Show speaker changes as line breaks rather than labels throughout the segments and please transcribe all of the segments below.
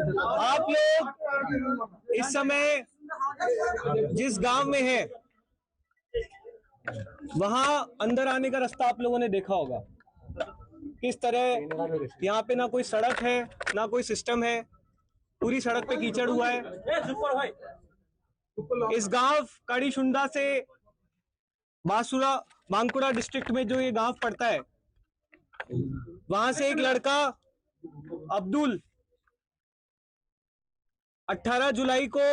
आप लोग इस समय जिस गांव में हैं, वहां अंदर आने का रास्ता आप लोगों ने देखा होगा। किस तरह यहाँ पे ना कोई सड़क है, ना कोई सिस्टम है, पूरी सड़क पे कीचड़ हुआ है। इस गांव काड़ीशुंडा से बांकुड़ा डिस्ट्रिक्ट में जो ये गांव पड़ता है, वहां से एक लड़का अब्दुल 18 जुलाई को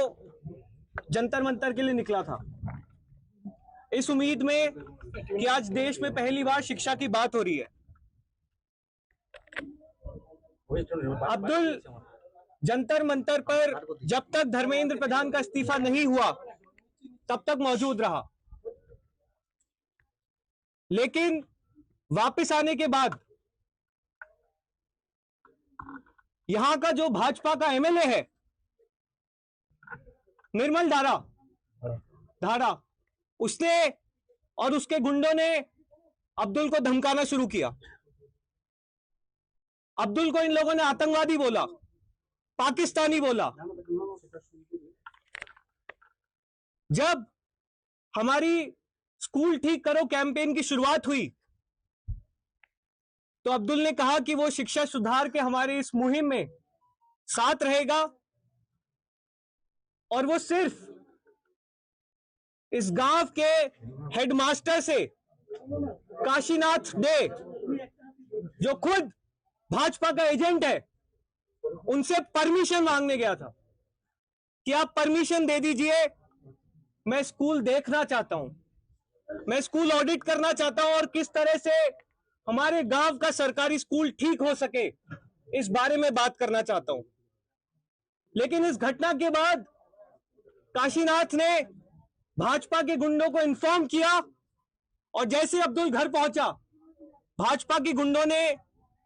जंतर मंतर के लिए निकला था, इस उम्मीद में कि आज देश में पहली बार शिक्षा की बात हो रही है। अब्दुल जंतर मंतर पर जब तक धर्मेंद्र प्रधान का इस्तीफा नहीं हुआ तब तक मौजूद रहा, लेकिन वापस आने के बाद यहां का जो भाजपा का एमएलए है निर्मल धारा, उसने और उसके गुंडों ने अब्दुल को धमकाना शुरू किया। अब्दुल को इन लोगों ने आतंकवादी बोला, पाकिस्तानी बोला। जब हमारी स्कूल ठीक करो कैंपेन की शुरुआत हुई तो अब्दुल ने कहा कि वो शिक्षा सुधार के हमारी इस मुहिम में साथ रहेगा और वो सिर्फ इस गांव के हेडमास्टर से काशीनाथ डे, जो खुद भाजपा का एजेंट है, उनसे परमिशन मांगने गया था कि आप परमिशन दे दीजिए, मैं स्कूल देखना चाहता हूं, मैं स्कूल ऑडिट करना चाहता हूं और किस तरह से हमारे गांव का सरकारी स्कूल ठीक हो सके इस बारे में बात करना चाहता हूं। लेकिन इस घटना के बाद काशीनाथ ने भाजपा के गुंडों को इन्फॉर्म किया और जैसे अब्दुल घर पहुंचा, भाजपा के गुंडों ने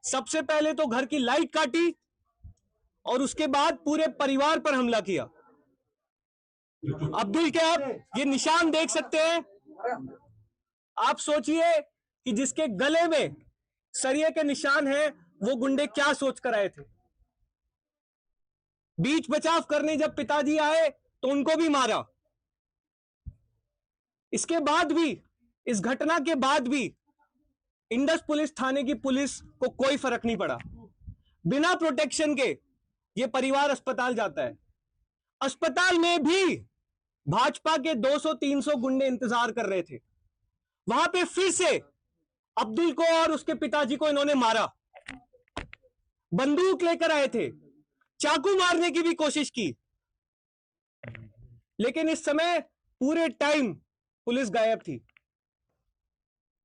सबसे पहले तो घर की लाइट काटी और उसके बाद पूरे परिवार पर हमला किया। अब्दुल के आप ये निशान देख सकते हैं। आप सोचिए कि जिसके गले में सरिये के निशान हैं, वो गुंडे क्या सोच कर आए थे। बीच बचाव करने जब पिताजी आए तो उनको भी मारा। इसके बाद भी, इस घटना के बाद भी इंडस पुलिस थाने की पुलिस को कोई फर्क नहीं पड़ा। बिना प्रोटेक्शन के ये परिवार अस्पताल जाता है। अस्पताल में भी भाजपा के 200-300 गुंडे इंतजार कर रहे थे। वहां पे फिर से अब्दुल को और उसके पिताजी को इन्होंने मारा। बंदूक लेकर आए थे, चाकू मारने की भी कोशिश की, लेकिन इस समय पूरे टाइम पुलिस गायब थी।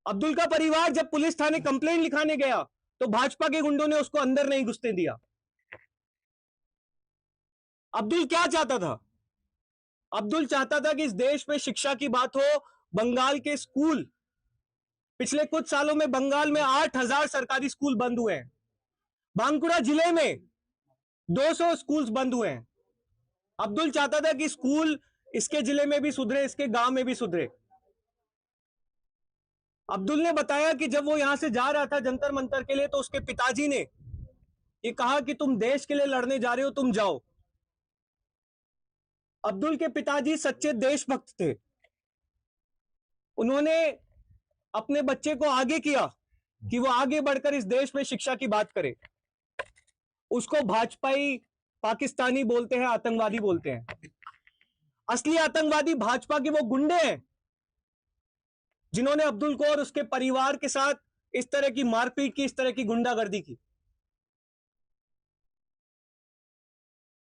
अब्दुल का परिवार जब पुलिस थाने कंप्लेंट लिखाने गया तो भाजपा के गुंडों ने उसको अंदर नहीं घुसने दिया। अब्दुल क्या चाहता था? अब्दुल चाहता था कि इस देश में शिक्षा की बात हो। बंगाल के स्कूल, पिछले कुछ सालों में बंगाल में 8,000 सरकारी स्कूल बंद हुए हैं। बांकुड़ा जिले में 200 स्कूल्स बंद हुए हैं। अब्दुल चाहता था कि स्कूल इसके जिले में भी सुधरे, इसके गांव में भी सुधरे। अब्दुल ने बताया कि जब वो यहां से जा रहा था जंतर मंतर के लिए तो उसके पिताजी ने ये कहा कि तुम देश के लिए लड़ने जा रहे हो, तुम जाओ। अब्दुल के पिताजी सच्चे देशभक्त थे। उन्होंने अपने बच्चे को आगे किया कि वो आगे बढ़कर इस देश में शिक्षा की बात करे। उसको भाजपाई पाकिस्तानी बोलते हैं, आतंकवादी बोलते हैं। असली आतंकवादी भाजपा के वो गुंडे हैं जिन्होंने अब्दुल को और उसके परिवार के साथ इस तरह की मारपीट की, इस तरह की गुंडागर्दी की।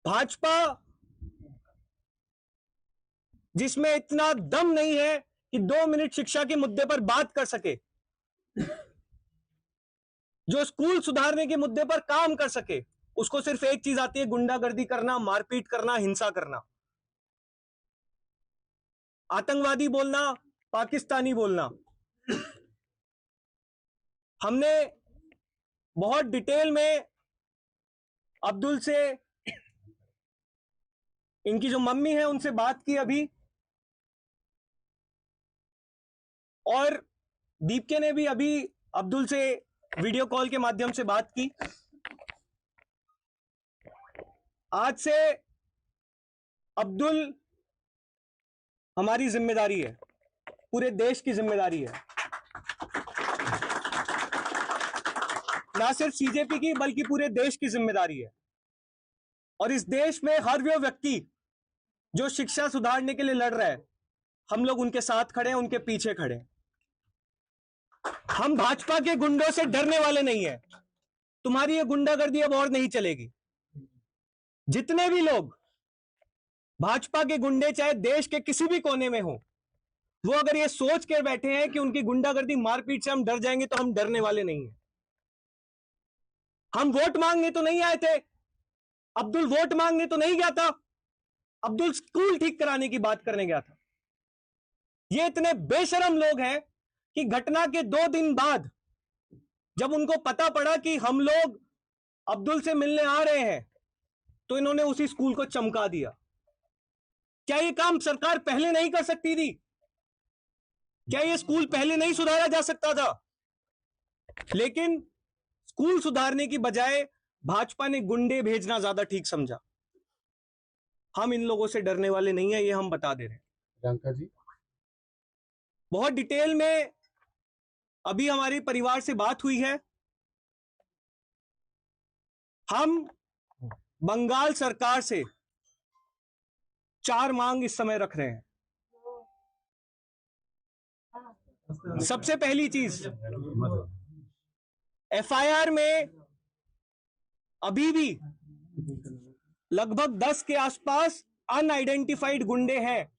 भाजपा जिसमें इतना दम नहीं है कि 2 मिनट शिक्षा के मुद्दे पर बात कर सके, जो स्कूल सुधारने के मुद्दे पर काम कर सके, उसको सिर्फ एक चीज आती है, गुंडागर्दी करना, मारपीट करना, हिंसा करना, आतंकवादी बोलना, पाकिस्तानी बोलना। हमने बहुत डिटेल में अब्दुल से, इनकी जो मम्मी है उनसे बात की अभी, और दीपके ने भी अभी अब्दुल से वीडियो कॉल के माध्यम से बात की। आज से अब्दुल हमारी जिम्मेदारी है, पूरे देश की जिम्मेदारी है, ना सिर्फ सीजेपी की बल्कि पूरे देश की जिम्मेदारी है। और इस देश में हर वो व्यक्ति जो शिक्षा सुधारने के लिए लड़ रहा है, हम लोग उनके साथ खड़े हैं, उनके पीछे खड़े हैं। हम भाजपा के गुंडों से डरने वाले नहीं है। तुम्हारी ये गुंडागर्दी अब और नहीं चलेगी। जितने भी लोग भाजपा के गुंडे चाहे देश के किसी भी कोने में हो, वो अगर ये सोच के बैठे हैं कि उनकी गुंडागर्दी मारपीट से हम डर जाएंगे, तो हम डरने वाले नहीं हैं। हम वोट मांगने तो नहीं आए थे, अब्दुल वोट मांगने तो नहीं गया था, अब्दुल स्कूल ठीक कराने की बात करने गया था। ये इतने बेशरम लोग हैं कि घटना के 2 दिन बाद जब उनको पता पड़ा कि हम लोग अब्दुल से मिलने आ रहे हैं, तो इन्होंने उसी स्कूल को चमका दिया। क्या ये काम सरकार पहले नहीं कर सकती थी? क्या ये स्कूल पहले नहीं सुधारा जा सकता था? लेकिन स्कूल सुधारने की बजाय भाजपा ने गुंडे भेजना ज्यादा ठीक समझा। हम इन लोगों से डरने वाले नहीं है, ये हम बता दे रहे हैं।
प्रियंका जी,
बहुत डिटेल में अभी हमारे परिवार से बात हुई है। हम बंगाल सरकार से 4 मांग इस समय रख रहे हैं। सबसे पहली चीज, एफआईआर में अभी भी लगभग 10 के आसपास अनआइडेंटिफाइड गुंडे हैं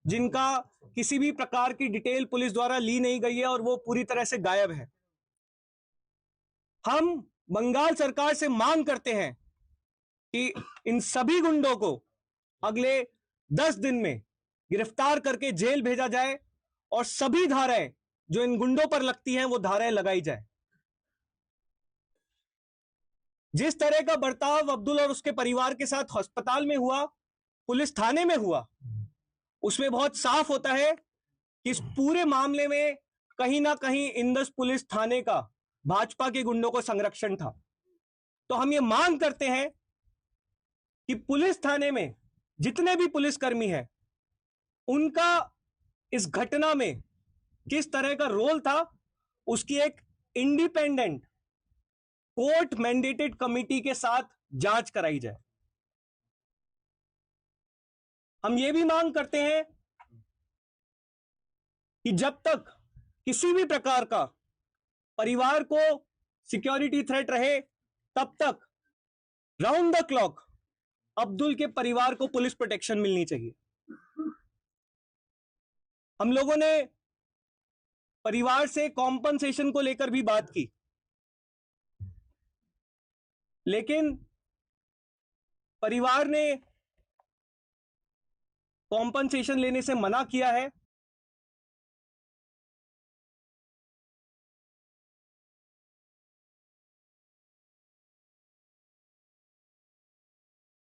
जिनका किसी भी प्रकार की डिटेल पुलिस द्वारा ली नहीं गई है और वो पूरी तरह से गायब है। हम बंगाल सरकार से मांग करते हैं कि इन सभी गुंडों को अगले 10 दिन में गिरफ्तार करके जेल भेजा जाए और सभी धाराएं जो इन गुंडों पर लगती हैं वो धाराएं लगाई जाए। जिस तरह का बर्ताव अब्दुल और उसके परिवार के साथ अस्पताल में हुआ, पुलिस थाने में हुआ, उसमें बहुत साफ होता है कि इस पूरे मामले में कहीं ना कहीं इंदस पुलिस थाने का भाजपा के गुंडों को संरक्षण था। तो हम ये मांग करते हैं कि पुलिस थाने में जितने भी पुलिसकर्मी हैं, उनका इस घटना में किस तरह का रोल था, उसकी एक इंडिपेंडेंट कोर्ट मैंडेटेड कमिटी के साथ जांच कराई जाए। हम ये भी मांग करते हैं कि जब तक किसी भी प्रकार का परिवार को सिक्योरिटी थ्रेट रहे, तब तक राउंड द क्लॉक अब्दुल के परिवार को पुलिस प्रोटेक्शन मिलनी चाहिए। हम लोगों ने परिवार से कॉम्पनसेशन को लेकर भी बात की, लेकिन परिवार ने कॉम्पनसेशन लेने से मना किया है।